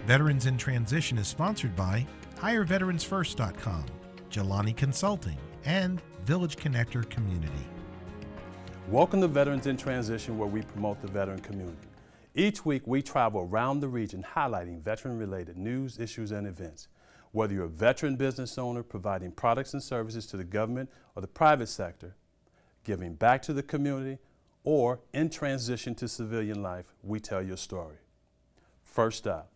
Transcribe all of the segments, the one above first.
Veterans in Transition is sponsored by HireVeteransFirst.com, Jelani Consulting, and Village Connector Community. Welcome to Veterans in Transition, where we promote the veteran community. Each week, we travel around the region highlighting veteran-related news, issues, and events. Whether you're a veteran business owner providing products and services to the government or the private sector, giving back to the community, or in transition to civilian life, we tell your story. First up,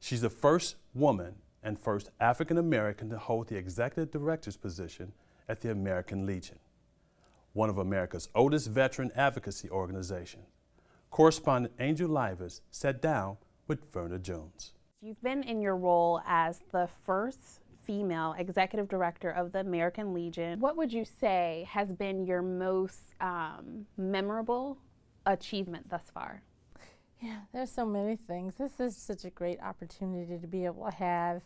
she's the first woman and first African American to hold the executive director's position at the American Legion, one of America's oldest veteran advocacy organizations. Correspondent Angel Livers sat down with Verna Jones. You've been in your role as the first female executive director of the American Legion. What would you say has been your most memorable achievement thus far? Yeah, there's so many things. This is such a great opportunity to be able to have,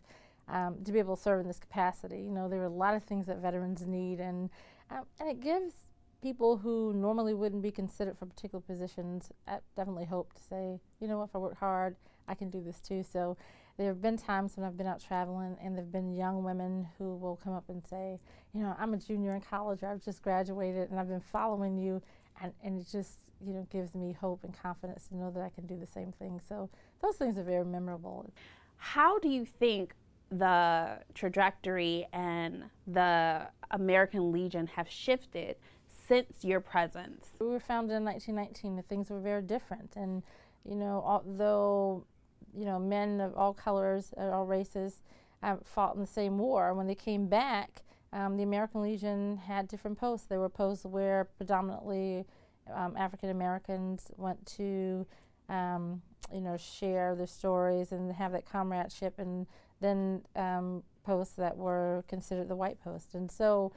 to be able to serve in this capacity. You know, there are a lot of things that veterans need, and it gives people who normally wouldn't be considered for particular positions definitely hope to say, you know, if I work hard, I can do this too. So there have been times when I've been out traveling and there have been young women who will come up and say, you know, I'm a junior in college, or I've just graduated and I've been following you, and it just, you know, gives me hope and confidence to know that I can do the same thing. So those things are very memorable. How do you think the trajectory and the American Legion have shifted since your presence? We were founded in 1919, and things were very different. And, you know, although, you know, men of all colors, all races, fought in the same war, when they came back, the American Legion had different posts. There were posts where predominantly African Americans went to, you know, share their stories and have that comradeship, and then posts that were considered the white post. And so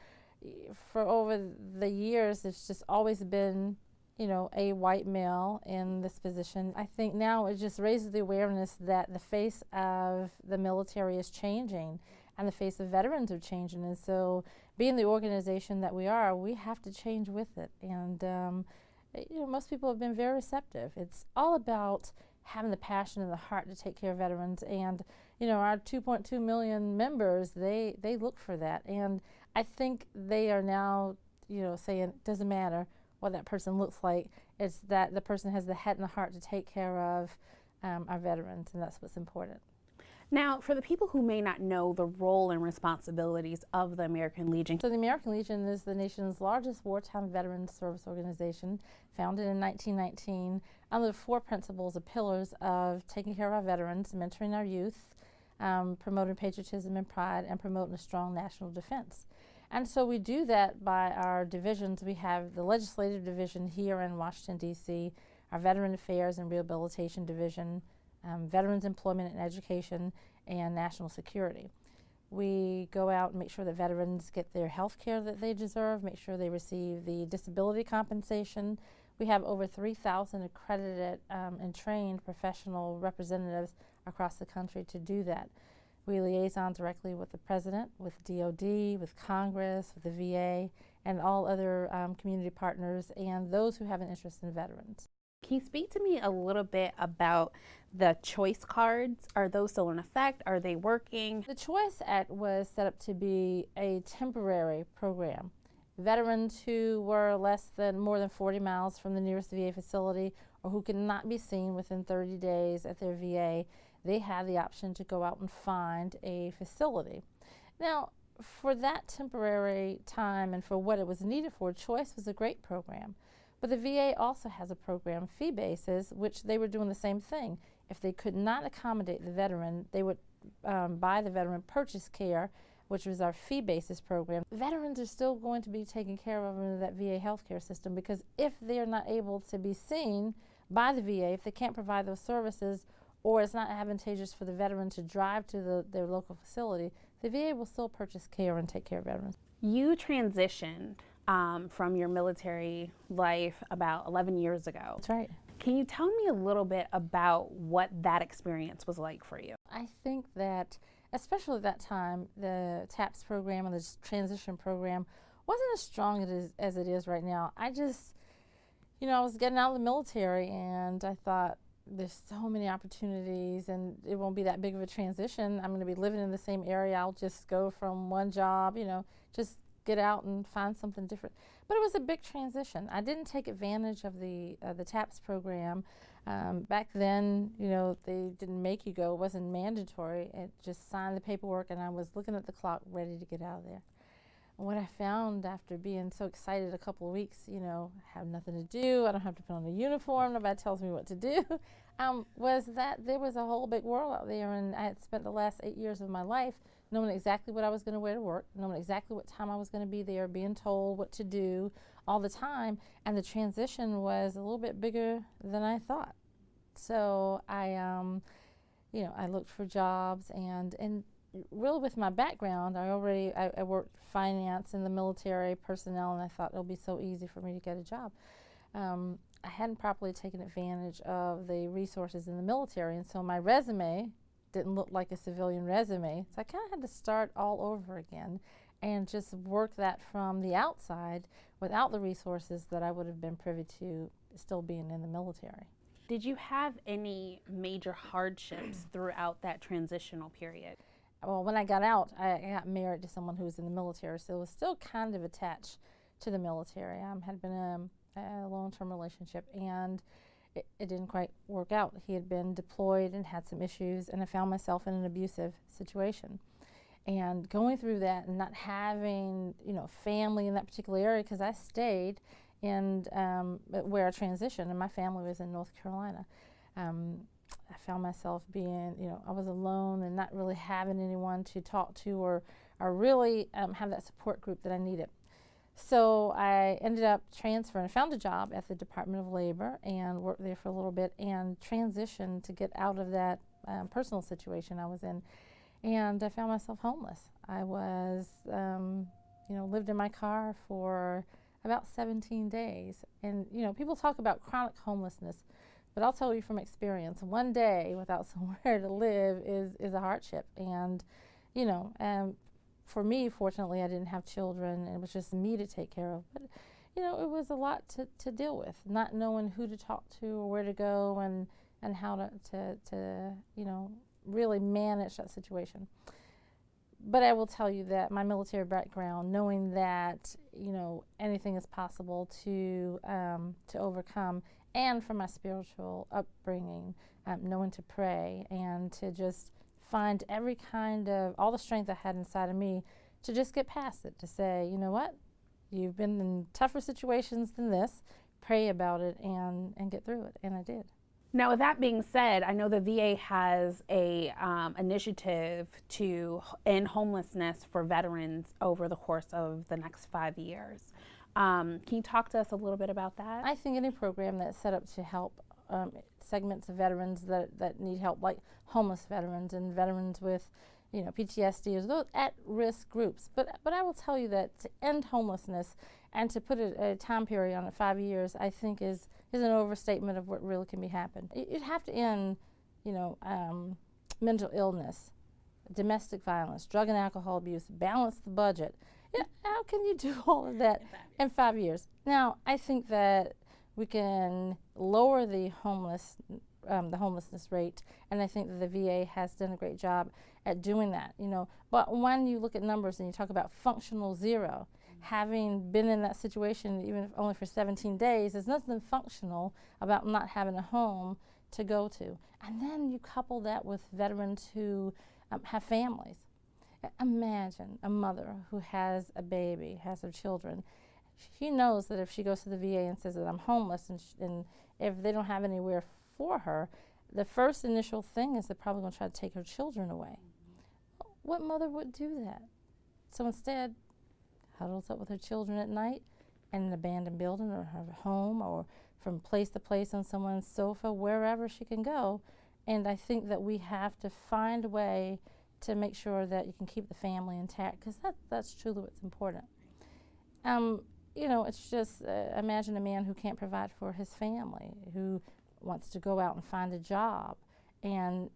for over the years, it's just always been, you know, a white male in this position. I think now it just raises the awareness that the face of the military is changing and the face of veterans are changing. And so being the organization that we are, we have to change with it. And you know, most people have been very receptive. It's all about having the passion and the heart to take care of veterans. And, you know, our 2.2 million members, they look for that. And I think they are now, you know, saying it doesn't matter what that person looks like. It's that the person has the head and the heart to take care of our veterans, and that's what's important. Now, for the people who may not know the role and responsibilities of the American Legion. So the American Legion is the nation's largest wartime veterans service organization, founded in 1919, under the 4 principles or pillars of taking care of our veterans, mentoring our youth, promoting patriotism and pride, and promoting a strong national defense. And so we do that by our divisions. We have the Legislative Division here in Washington, D.C., our Veteran Affairs and Rehabilitation Division, Veterans Employment and Education, and National Security. We go out and make sure that veterans get their health care that they deserve, make sure they receive the disability compensation. We have over 3,000 accredited and trained professional representatives across the country to do that. We liaison directly with the President, with DOD, with Congress, with the VA, and all other community partners and those who have an interest in veterans. Can you speak to me a little bit about the choice cards? Are those still in effect? Are they working? The Choice Act was set up to be a temporary program. Veterans who were more than 40 miles from the nearest VA facility, or who could not be seen within 30 days at their VA, they had the option to go out and find a facility. Now, for that temporary time and for what it was needed for, Choice was a great program. But the VA also has a program, fee basis, which they were doing the same thing. If they could not accommodate the veteran, they would buy the veteran purchase care, which was our fee basis program. Veterans are still going to be taken care of under that VA healthcare system, because if they're not able to be seen by the VA, if they can't provide those services, or it's not advantageous for the veteran to drive to their local facility, the VA will still purchase care and take care of veterans. You transitioned from your military life about 11 years ago. That's right. Can you tell me a little bit about what that experience was like for you? I think that, especially at that time, the TAPS program and the transition program wasn't as strong as it is right now. I just, you know, I was getting out of the military and I thought, there's so many opportunities, and it won't be that big of a transition. I'm going to be living in the same area. I'll just go from one job, just get out and find something different. But it was a big transition. I didn't take advantage of the TAPS program. Back then, they didn't make you go. It wasn't mandatory. It just signed the paperwork, and I was looking at the clock, ready to get out of there. And what I found after being so excited a couple of weeks, have nothing to do, I don't have to put on a uniform, nobody tells me what to do, was that there was a whole big world out there, and I had spent the last 8 years of my life knowing exactly what I was going to wear to work, knowing exactly what time I was going to be there, being told what to do all the time, and the transition was a little bit bigger than I thought. So I looked for jobs, and really with my background, I worked finance in the military personnel, and I thought it'll be so easy for me to get a job. I hadn't properly taken advantage of the resources in the military, and so my resume didn't look like a civilian resume. So I kind of had to start all over again and just work that from the outside without the resources that I would have been privy to still being in the military. Did you have any major hardships throughout that transitional period? Well, when I got out, I got married to someone who was in the military, so it was still kind of attached to the military. Had been a long-term relationship, and it didn't quite work out. He had been deployed and had some issues, and I found myself in an abusive situation. And going through that and not having, family in that particular area, because I stayed in where I transitioned, and my family was in North Carolina. I found myself being, I was alone and not really having anyone to talk to or really have that support group that I needed. So I ended up transferring. I found a job at the Department of Labor and worked there for a little bit and transitioned to get out of that personal situation I was in. And I found myself homeless. I was, lived in my car for about 17 days. And, people talk about chronic homelessness, but I'll tell you from experience, one day without somewhere to live is a hardship. And, for me, fortunately, I didn't have children, and it was just me to take care of. But, it was a lot to deal with, not knowing who to talk to or where to go and how to really manage that situation. But I will tell you that my military background, knowing that, anything is possible to overcome, and from my spiritual upbringing, knowing to pray and to just find every kind of, all the strength I had inside of me to just get past it, to say, you know what, you've been in tougher situations than this, pray about it and get through it, and I did. Now, with that being said, I know the VA has a initiative to end homelessness for veterans over the course of the next 5 years. Can you talk to us a little bit about that? I think any program that's set up to help segments of veterans that need help, like homeless veterans and veterans with, PTSD, or those at-risk groups. But I will tell you that to end homelessness and to put a time period on it, 5 years, I think is an overstatement of what really can be happened. You'd have to end, mental illness, domestic violence, drug and alcohol abuse, balance the budget. How can you do all of that in 5 years? Now, I think that we can lower the homelessness rate, and I think that the VA has done a great job at doing that. But when you look at numbers and you talk about functional zero, having been in that situation, even if only for 17 days, there's nothing functional about not having a home to go to. And then you couple that with veterans who have families. Imagine a mother who has a baby, has her children. She knows that if she goes to the VA and says that I'm homeless, and if they don't have anywhere for her, the first initial thing is they're probably going to try to take her children away. What mother would do that? So instead, huddles up with her children at night in an abandoned building or her home or from place to place on someone's sofa, wherever she can go. And I think that we have to find a way to make sure that you can keep the family intact, because that's truly what's important. It's just, imagine a man who can't provide for his family, who wants to go out and find a job, and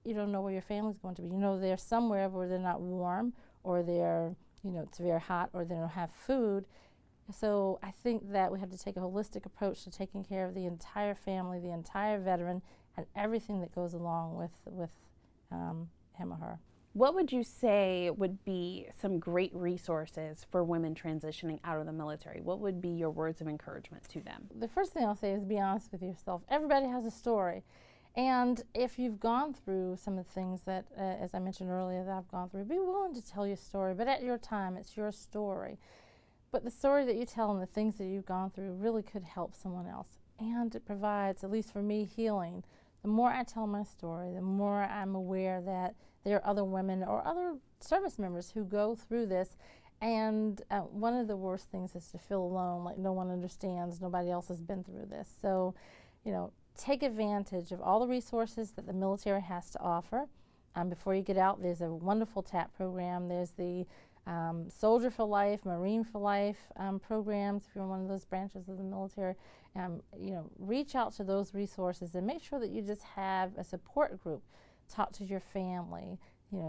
you don't know where your family's going to be. They're somewhere where they're not warm, or they're, it's very hot, or they don't have food. So I think that we have to take a holistic approach to taking care of the entire family, the entire veteran, and everything that goes along with him or her. What would you say would be some great resources for women transitioning out of the military? What would be your words of encouragement to them? The first thing I'll say is be honest with yourself. Everybody has a story. And if you've gone through some of the things that, as I mentioned earlier, that I've gone through, be willing to tell your story. But at your time, it's your story. But the story that you tell and the things that you've gone through really could help someone else. And it provides, at least for me, healing. The more I tell my story, the more I'm aware that there are other women or other service members who go through this. And one of the worst things is to feel alone, like no one understands, nobody else has been through this. So, take advantage of all the resources that the military has to offer. Before you get out, there's a wonderful TAP program. There's the Soldier for Life, Marine for Life programs, if you're in one of those branches of the military. Reach out to those resources and make sure that you just have a support group. Talk to your family,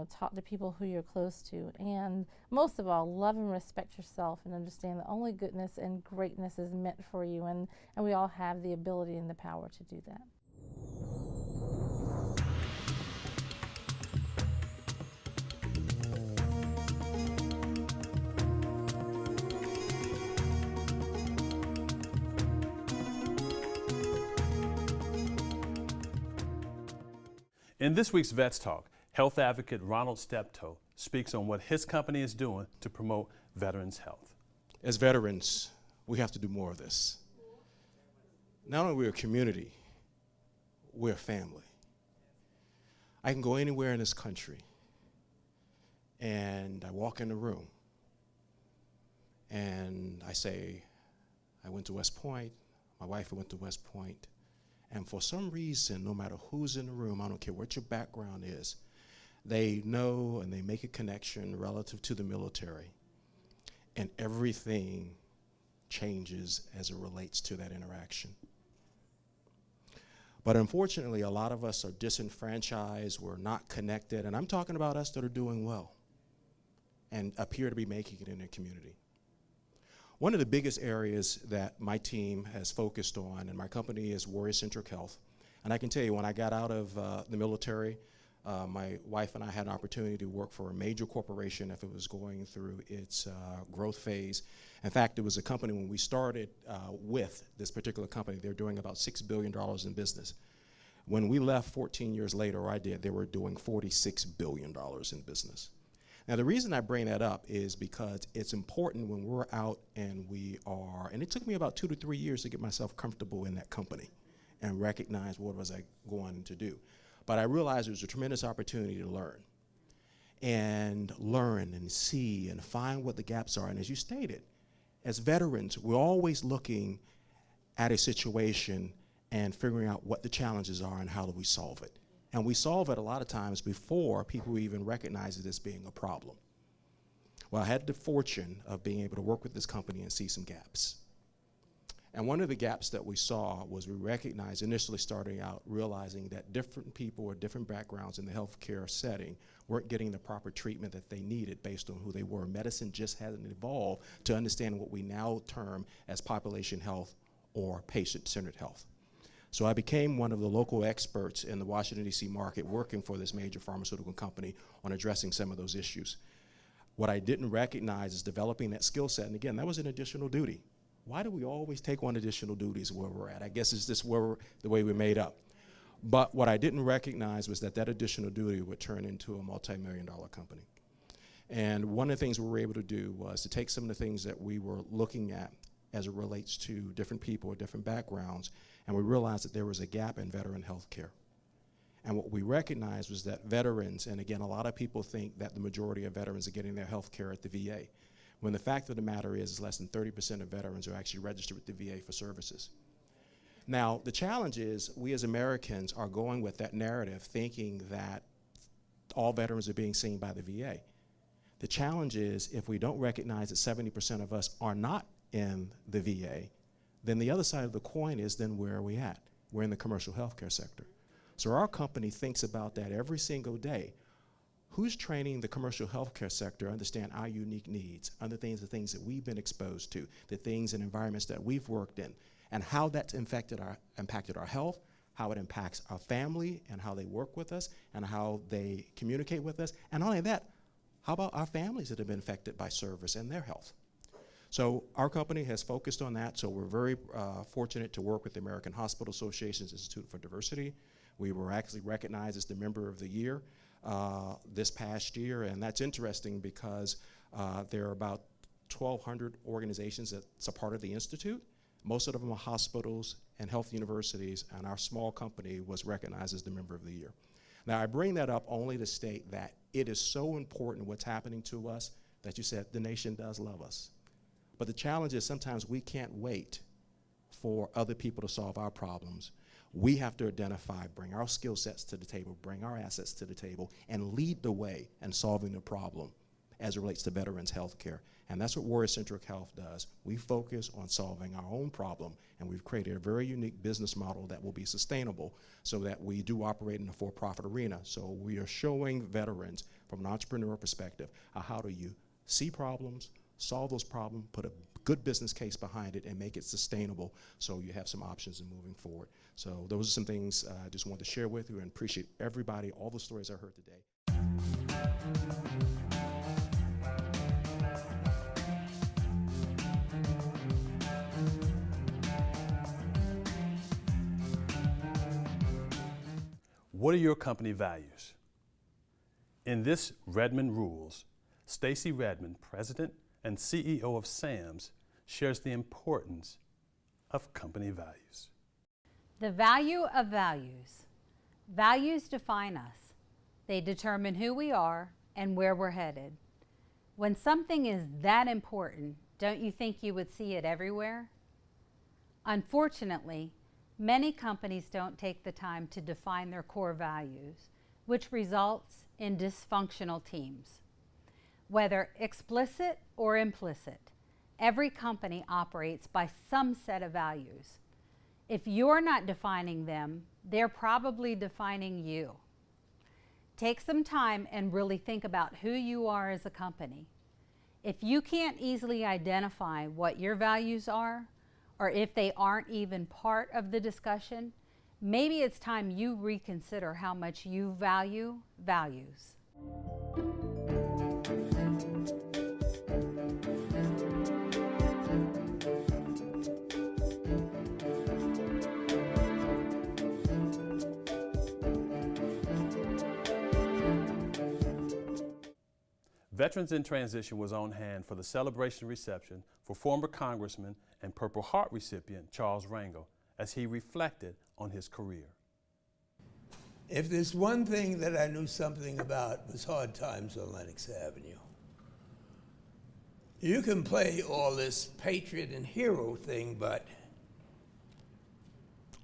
talk to people who you're close to. And most of all, love and respect yourself and understand that only goodness and greatness is meant for you. And we all have the ability and the power to do that. In this week's Vets Talk, health advocate Ronald Steptoe speaks on what his company is doing to promote veterans' health. As veterans, we have to do more of this. Not only are we a community, we're a family. I can go anywhere in this country, and I walk in the room, and I say, I went to West Point, my wife went to West Point, and for some reason, no matter who's in the room, I don't care what your background is, they know and they make a connection relative to the military, and everything changes as it relates to that interaction. But unfortunately, a lot of us are disenfranchised, we're not connected, and I'm talking about us that are doing well and appear to be making it in their community. One of the biggest areas that my team has focused on, and my company is Warrior-Centric Health, and I can tell you, when I got out of the military, my wife and I had an opportunity to work for a major corporation if it was going through its growth phase. In fact, it was a company when we started with this particular company, they're doing about $6 billion in business. When we left 14 years later, or I did, they were doing $46 billion in business. Now, the reason I bring that up is because it's important when we're out and and it took me about 2 to 3 years to get myself comfortable in that company and recognize what was I going to do. But I realized it was a tremendous opportunity to learn and see and find what the gaps are. And as you stated, as veterans, we're always looking at a situation and figuring out what the challenges are and how do we solve it. And we solve it a lot of times before people even recognize it as being a problem. Well, I had the fortune of being able to work with this company and see some gaps. And one of the gaps that we saw was we recognized, initially starting out, realizing that different people with different backgrounds in the healthcare setting weren't getting the proper treatment that they needed based on who they were. Medicine just hadn't evolved to understand what we now term as population health or patient-centered health. So I became one of the local experts in the Washington, D.C. market working for this major pharmaceutical company on addressing some of those issues. What I didn't recognize is developing that skill set, and again, that was an additional duty. Why do we always take on additional duties where we're at? I guess it's just the way we're made up. But what I didn't recognize was that additional duty would turn into a multi-million-dollar company. And one of the things we were able to do was to take some of the things that we were looking at as it relates to different people with different backgrounds, and we realized that there was a gap in veteran health care. And what we recognized was that veterans, and again, a lot of people think that the majority of veterans are getting their health care at the VA, when the fact of the matter is less than 30% of veterans are actually registered with the VA for services. Now, the challenge is we as Americans are going with that narrative thinking that all veterans are being seen by the VA. The challenge is if we don't recognize that 70% of us are not in the VA, then the other side of the coin is then where are we at? We're in the commercial healthcare sector. So our company thinks about that every single day. who's training the commercial healthcare sector to understand our unique needs, the things that we've been exposed to, the things and environments that we've worked in, and how that's impacted our health, how it impacts our family and how they work with us and how they communicate with us. And not only that, how about our families that have been affected by service and their health? So our company has focused on that, so we're very fortunate to work with the American Hospital Association's Institute for Diversity. We were actually recognized as the Member of the Year this past year, and that's interesting because there are about 1,200 organizations that's a part of the Institute. Most of them are hospitals and health universities, and our small company was recognized as the Member of the Year. Now, I bring that up only to state that it is so important what's happening to us that you said the nation does love us. But the challenge is sometimes we can't wait for other people to solve our problems. We have to identify, bring our skill sets to the table, bring our assets to the table, and lead the way in solving the problem as it relates to veterans health care. And that's what Warrior Centric Health does. We focus on solving our own problem, and we've created a very unique business model that will be sustainable so that we do operate in a for-profit arena. So we are showing veterans from an entrepreneurial perspective how do you see problems, solve those problems, put a good business case behind it, and make it sustainable so you have some options in moving forward. So those are some things I just wanted to share with you, and appreciate everybody, all the stories I heard today. What are your company values? In this Redmond Rules, Stacy Redmond, President and CEO of SAMS, shares the importance of company values. The value of values. Values define us. They determine who we are and where we're headed. When something is that important, don't you think you would see it everywhere? Unfortunately, many companies don't take the time to define their core values, which results in dysfunctional teams. Whether explicit or implicit, every company operates by some set of values. If you're not defining them, they're probably defining you. Take some time and really think about who you are as a company. If you can't easily identify what your values are, or if they aren't even part of the discussion, maybe it's time you reconsider how much you value values. Veterans in Transition was on hand for the celebration reception for former Congressman and Purple Heart recipient Charles Rangel as he reflected on his career. If there's one thing that I knew something about, was hard times on Lenox Avenue. You can play all this patriot and hero thing, but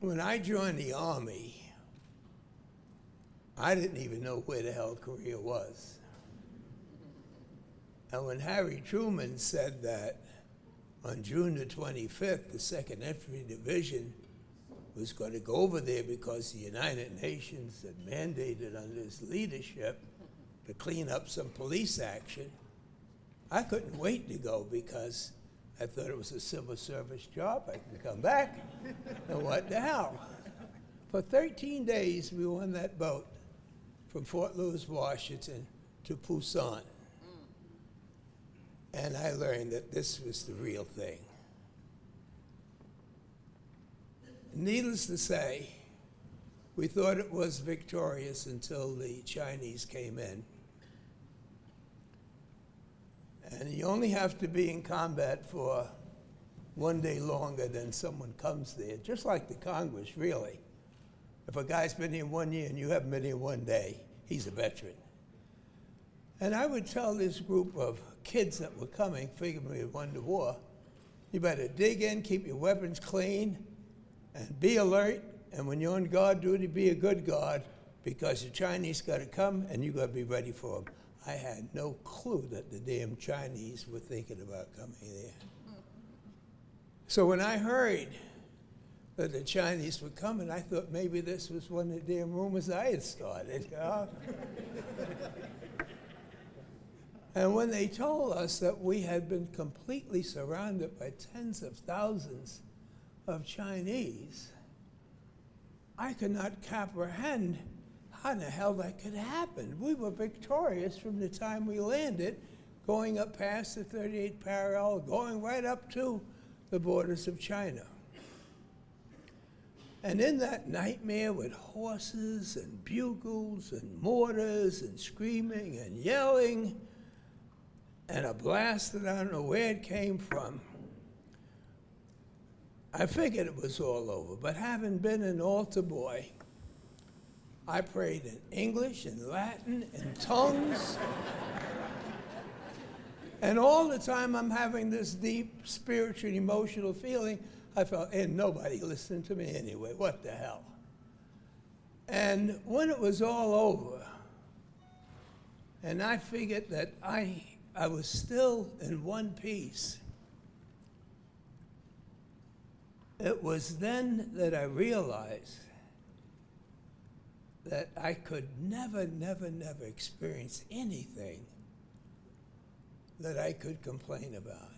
when I joined the Army, I didn't even know where the hell Korea was. And when Harry Truman said that on June the 25th, the 2nd Infantry Division was going to go over there because the United Nations had mandated under his leadership to clean up some police action, I couldn't wait to go because I thought it was a civil service job. I could come back, and what the hell? For 13 days, we were on that boat from Fort Lewis, Washington to Busan. And I learned that this was the real thing. Needless to say, we thought it was victorious until the Chinese came in. And you only have to be in combat for one day longer than someone comes there, just like the Congress, really. If a guy's been here 1 year and you haven't been here 1 day, he's a veteran. And I would tell this group of kids that were coming, figuring we had won the war, you better dig in, keep your weapons clean, and be alert, and when you're on guard duty, be a good guard, because the Chinese got to come, and you got to be ready for them. I had no clue that the damn Chinese were thinking about coming there. So when I heard that the Chinese were coming, I thought maybe this was one of the damn rumors I had started. And when they told us that we had been completely surrounded by tens of thousands of Chinese, I could not comprehend how in the hell that could happen. We were victorious from the time we landed, going up past the 38th parallel, going right up to the borders of China. And in that nightmare with horses and bugles and mortars and screaming and yelling and a blast that I don't know where it came from, I figured it was all over. But having been an altar boy, I prayed in English and Latin and tongues. And all the time I'm having this deep spiritual, emotional feeling, I felt, and nobody listened to me anyway, what the hell? And when it was all over, and I figured that I was still in one piece, it was then that I realized that I could never, never, never experience anything that I could complain about.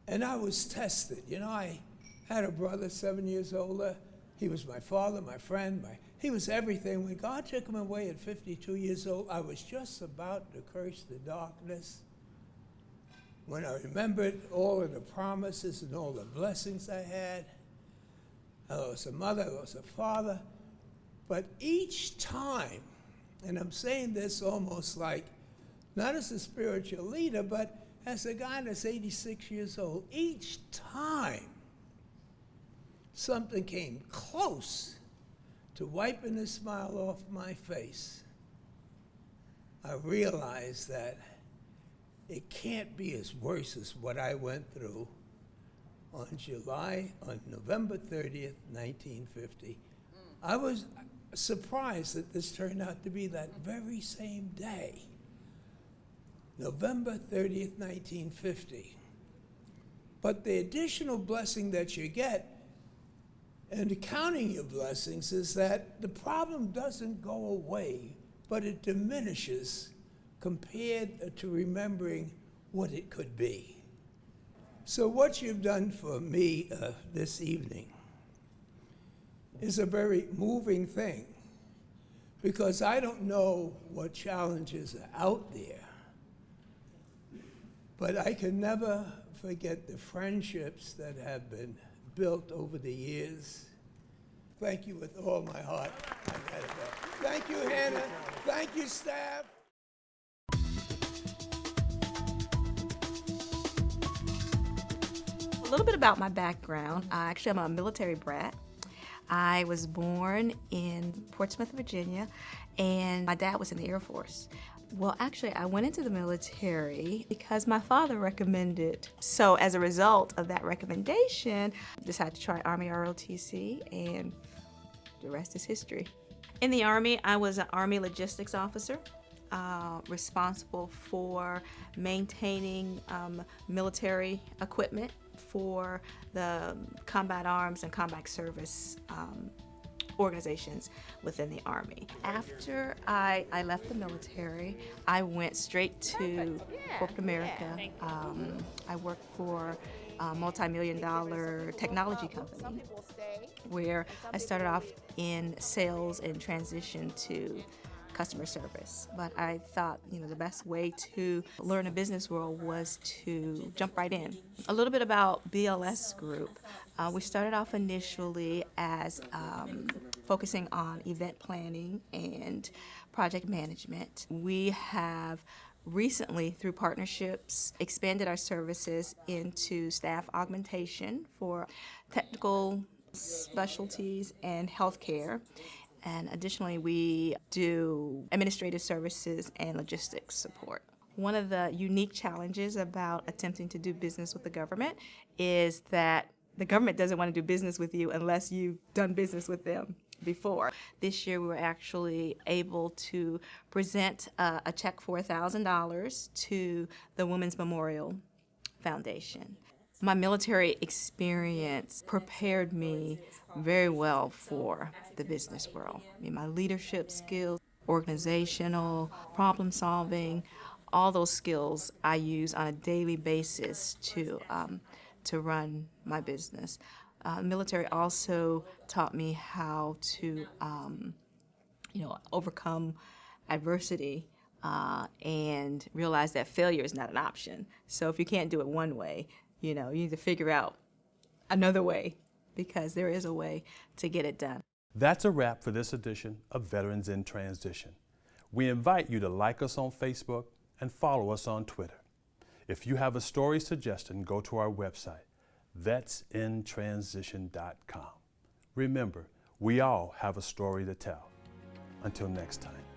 And I was tested. You know, I had a brother 7 years older. He was my father, my friend, he was everything. When God took him away at 52 years old, I was just about to curse the darkness. When I remembered all of the promises and all the blessings I had, I lost a mother, I lost a father. But each time, and I'm saying this almost like, not as a spiritual leader, but as a guy that's 86 years old, each time something came close to wiping the smile off my face, I realized that it can't be as worse as what I went through on November 30th, 1950. I was surprised that this turned out to be that very same day. November 30th, 1950. But the additional blessing that you get, and counting your blessings, is that the problem doesn't go away, but it diminishes compared to remembering what it could be. So what you've done for me this evening is a very moving thing, because I don't know what challenges are out there, but I can never forget the friendships that have been built over the years. Thank you with all my heart. Thank you, Hannah. Thank you, staff. A little bit about my background. Actually, I'm a military brat. I was born in Portsmouth, Virginia, and my dad was in the Air Force. Well, actually, I went into the military because my father recommended. So as a result of that recommendation, I decided to try Army ROTC, and the rest is history. In the Army, I was an Army logistics officer, responsible for maintaining military equipment for the combat arms and combat service organizations within the Army. After I left the military, I went straight to corporate America. I worked for a multi-million-dollar technology company where I started off in sales and transitioned to customer service. But I thought, the best way to learn a business world was to jump right in. A little bit about BLS Group. We started off initially as focusing on event planning and project management. We have recently, through partnerships, expanded our services into staff augmentation for technical specialties and healthcare. And additionally, we do administrative services and logistics support. One of the unique challenges about attempting to do business with the government is that the government doesn't want to do business with you unless you've done business with them before. This year, we were actually able to present a check for $1,000 to the Women's Memorial Foundation. My military experience prepared me very well for the business world. My leadership skills, organizational, problem solving, all those skills I use on a daily basis to run my business. Military also taught me how to overcome adversity and realize that failure is not an option. So if you can't do it one way, you need to figure out another way, because there is a way to get it done. That's a wrap for this edition of Veterans in Transition. We invite you to like us on Facebook and follow us on Twitter. If you have a story suggestion, go to our website, vetsintransition.com. Remember, we all have a story to tell. Until next time.